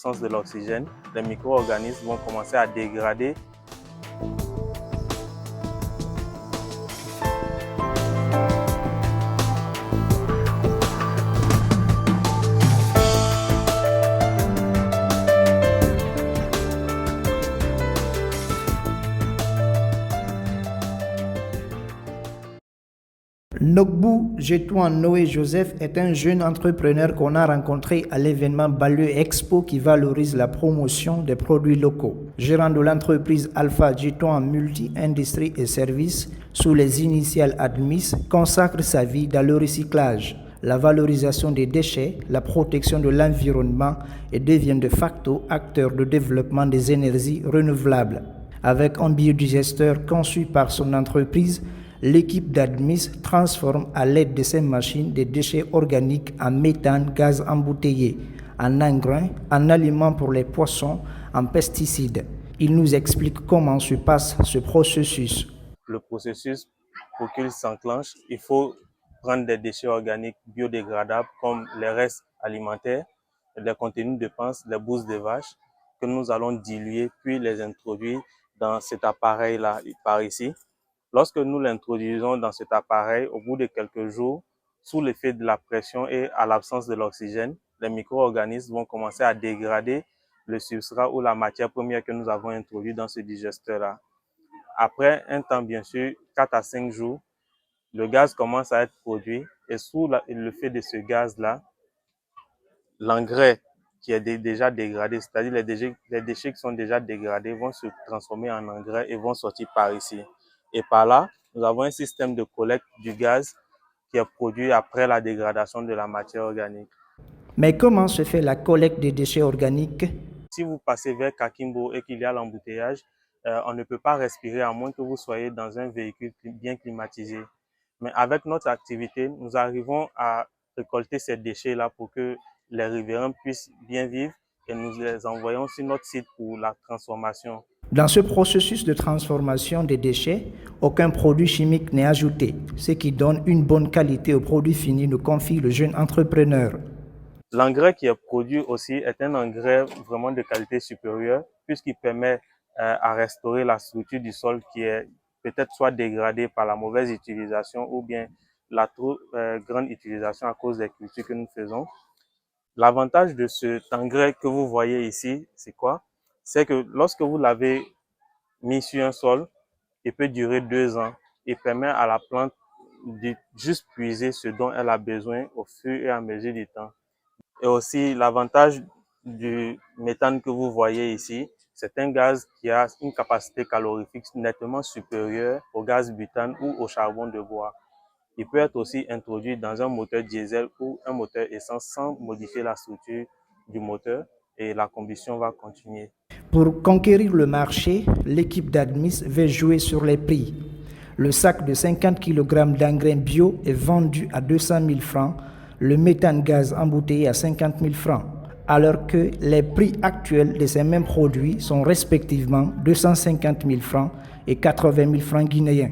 l'absence de l'oxygène, les micro-organismes vont commencer à dégrader. Nogbu Jetouan Noé Joseph est un jeune entrepreneur qu'on a rencontré à l'événement Balue Expo qui valorise la promotion des produits locaux. Gérant de l'entreprise Alpha Jetouan Multi Industries et Services, sous les initiales ADMIS, consacre sa vie dans le recyclage, la valorisation des déchets, la protection de l'environnement et devient de facto acteur de développement des énergies renouvelables. Avec un biodigesteur conçu par son entreprise, l'équipe d'Admis transforme à l'aide de ces machines des déchets organiques en méthane, gaz embouteillé, en engrais, en aliments pour les poissons, en pesticides. Il nous explique comment se passe ce processus. Le processus, pour qu'il s'enclenche, il faut prendre des déchets organiques biodégradables comme les restes alimentaires, les contenus de panse, les bousses de vache, que nous allons diluer puis les introduire dans cet appareil-là, par ici. Lorsque nous l'introduisons dans cet appareil, au bout de quelques jours, sous l'effet de la pression et à l'absence de l'oxygène, les micro-organismes vont commencer à dégrader le substrat ou la matière première que nous avons introduit dans ce digesteur-là. Après un temps, bien sûr, 4 à 5 jours, le gaz commence à être produit et sous le fait de ce gaz-là, l'engrais qui est déjà dégradé, c'est-à-dire les déchets qui sont déjà dégradés vont se transformer en engrais et vont sortir par ici. Et par là, nous avons un système de collecte du gaz qui est produit après la dégradation de la matière organique. Mais comment se fait la collecte des déchets organiques? Si vous passez vers Kakimbo et qu'il y a l'embouteillage, on ne peut pas respirer à moins que vous soyez dans un véhicule bien climatisé. Mais avec notre activité, nous arrivons à récolter ces déchets-là pour que les riverains puissent bien vivre et nous les envoyons sur notre site pour la transformation. Dans ce processus de transformation des déchets, aucun produit chimique n'est ajouté, ce qui donne une bonne qualité au produit fini, nous confie le jeune entrepreneur. L'engrais qui est produit aussi est un engrais vraiment de qualité supérieure puisqu'il permet à restaurer la structure du sol qui est peut-être soit dégradée par la mauvaise utilisation ou bien la trop grande utilisation à cause des cultures que nous faisons. L'avantage de cet engrais que vous voyez ici, c'est quoi? C'est que lorsque vous l'avez mis sur un sol, il peut durer 2 ans. Il permet à la plante de juste puiser ce dont elle a besoin au fur et à mesure du temps. Et aussi, l'avantage du méthane que vous voyez ici, c'est un gaz qui a une capacité calorifique nettement supérieure au gaz butane ou au charbon de bois. Il peut être aussi introduit dans un moteur diesel ou un moteur essence sans modifier la structure du moteur et la combustion va continuer. Pour conquérir le marché, l'équipe d'Admis veut jouer sur les prix. Le sac de 50 kg d'engrais bio est vendu à 200 000 francs, le méthane gaz embouteillé à 50 000 francs, alors que les prix actuels de ces mêmes produits sont respectivement 250 000 francs et 80 000 francs guinéens.